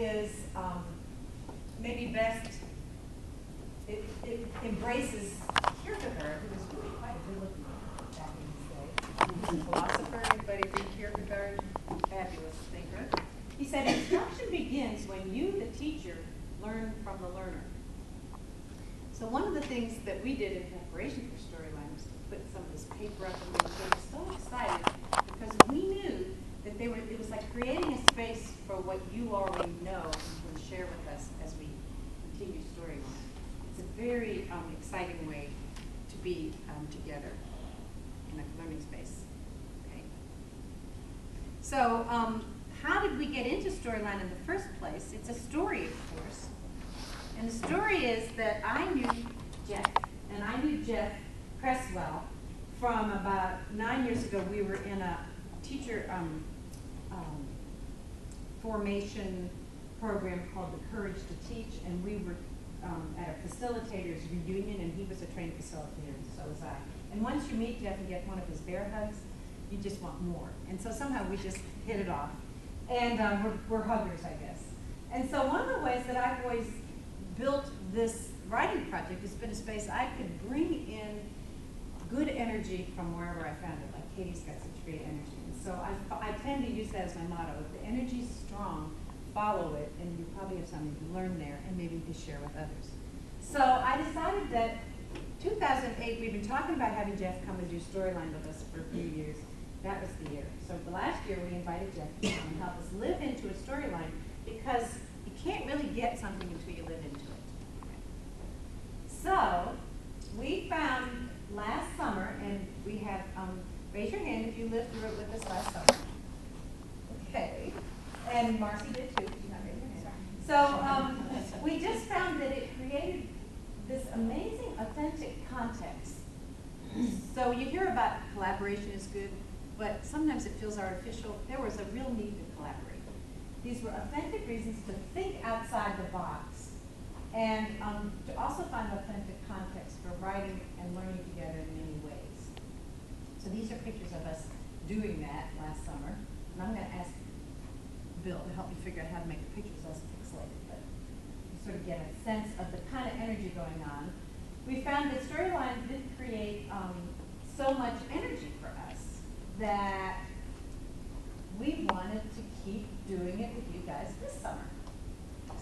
is maybe best, it embraces Kierkegaard, who was really quite a good-looking man back in his day. He's a philosopher. Anybody read Kierkegaard? Fabulous thinker. He said, instruction begins when you, the teacher, learn from the learner. So one of the things that we did in preparation for Storyline was to put some of this paper up, and we were so excited because we knew that it was like creating a space for what you already know and can share with us as we continue Storyline. It's a very exciting way to be together in a learning space. Okay. So how did we get into Storyline in the first place? It's a story, of course. And the story is that I knew Jeff, and I knew Jeff Cresswell from about 9 years ago. We were in a teacher formation program called The Courage to Teach, and we were at a facilitator's reunion, and he was a trained facilitator, and so was I. And once you meet Jeff and get one of his bear hugs, you just want more. And so somehow we just hit it off. And we're huggers, I guess. And so one of the ways that I've always built this writing project has been a space I could bring in good energy from wherever I found it. Like Katie's got such great energy. And so I tend to use that as my motto. If the energy's strong, follow it, and you probably have something to learn there and maybe to share with others. So I decided that 2008, we've been talking about having Jeff come and do Storyline with us for a few years. That was the year. So the last year we invited Jeff to come and help us live into a storyline, because you can't really get something until you live into it. So we found last summer, and we have, raise your hand if you lived through it with us last summer. Okay. And Marcy did too. She's not raising her hand. So we just found that it created this amazing, authentic context. So you hear about collaboration is good, but sometimes it feels artificial. There was a real need to collaborate. These were authentic reasons to think outside the box, and to also find authentic context for writing and learning together in many ways. So these are pictures of us doing that last summer. And I'm going to ask Bill to help me figure out how to make the pictures less pixelated, but you sort of get a sense of the kind of energy going on. We found that Storyline did create so much energy for us that we wanted to keep doing it with you guys this summer.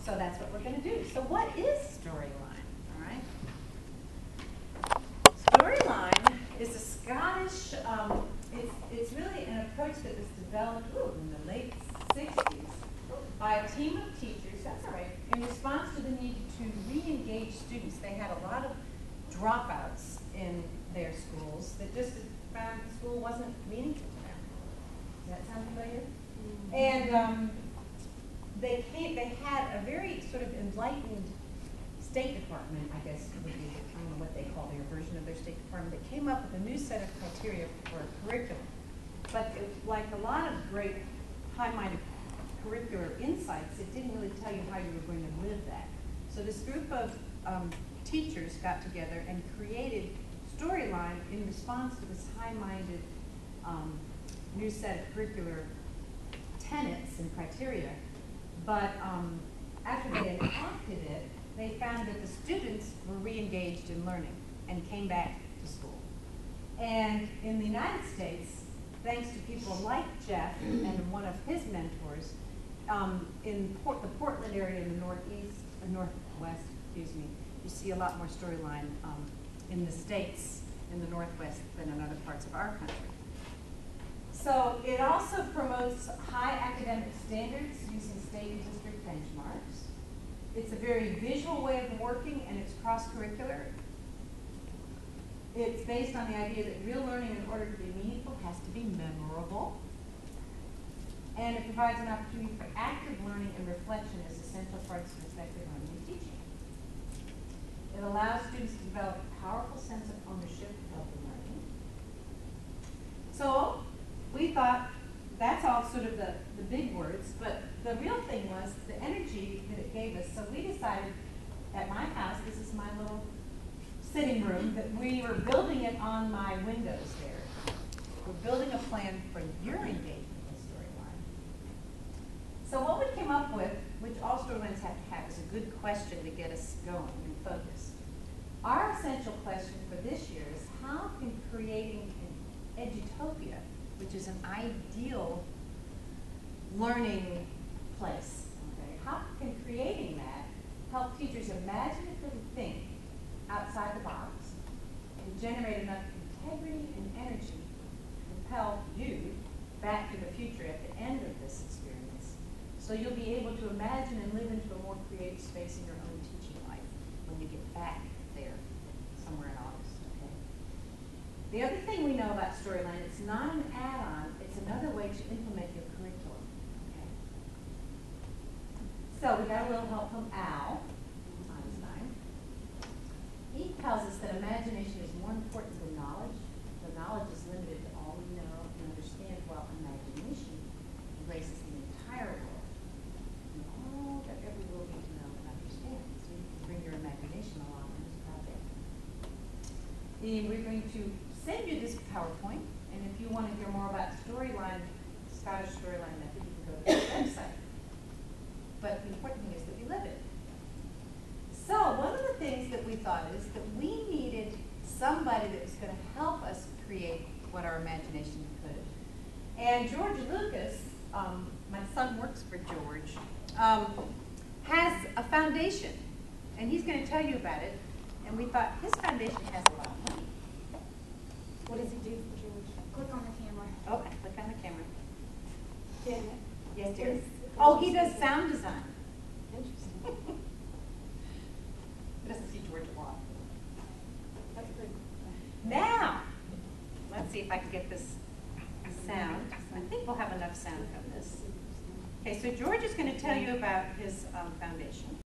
So that's what we're going to do. So what is Storyline? All right. Storyline is a Scottish, it's really an approach that was developed in the late 60s by a team of teachers, that's all right, in response to the need to re-engage students. They had a lot of dropouts in their schools that just found school wasn't meaningful to them. Does that sound familiar? Mm-hmm. And they had a very sort of enlightened State Department, I guess would be, I don't know what they call their version of their State Department, that came up with a new set of criteria for curriculum. But like a lot of great high-minded curricular insights, it didn't really tell you how you were going to live that. So this group of teachers got together and created Storyline in response to this high-minded new set of curricular tenets and criteria. But after they enacted it, they found that the students were re-engaged in learning and came back to school. And in the United States, thanks to people like Jeff and one of his mentors, in the Portland area in the northwest, excuse me, you see a lot more Storyline in the States, in the Northwest, than in other parts of our country. So it also promotes high academic standards using state and district benchmarks. It's a very visual way of working, and it's cross-curricular. It's based on the idea that real learning, in order to be meaningful, has to be memorable. And it provides an opportunity for active learning and reflection as essential parts of effective learning and teaching. It allows students to develop a powerful sense of ownership of the learning. So we thought that's all sort of the big words, but the real thing was the energy that it gave us. So we decided at my house, this is my little sitting room, that we were building it on my windows there. We're building a plan for your engagement with Storyline. So what we came up with, which also storylines have to have is a good question to get us going and focused. Our essential question for this year is how can creating an edutopia, which is an ideal learning place, okay, how can creating that help teachers imaginatively think outside the box and generate enough integrity and energy to propel you back to the future at the end of this experience, so you'll be able to imagine and live into a more creative space in your own teaching life when you get back there somewhere in August, okay? The other thing we know about Storyline, it's not an add-on, it's another way to implement your curriculum, okay? So we got a little help from Al Einstein. He tells us that imagination is more important than knowledge. The knowledge is limited to all we know and understand, while imagination embraces the entire world and all that every will need to know and understand. So you can bring your imagination along in this project. And we're going to send you this PowerPoint, and if you want to hear more about Storyline, Scottish Storyline Method, you can go to the website. But the important thing is that you live it. So one of the things that we thought is that we needed somebody that was going to help us create what our imagination could. And George Lucas, my son works for George, has a foundation, and he's going to tell you about it. And we thought his foundation has a lot of money. What does he do for George? Click on the camera. Okay, click on the camera. Janet. Yes, dear. Oh, he does sound design. Interesting. He doesn't see George a lot. That's good. Now, let's see if I can get this sound. I think we'll have enough sound from this. Okay, so George is going to tell you about his foundation.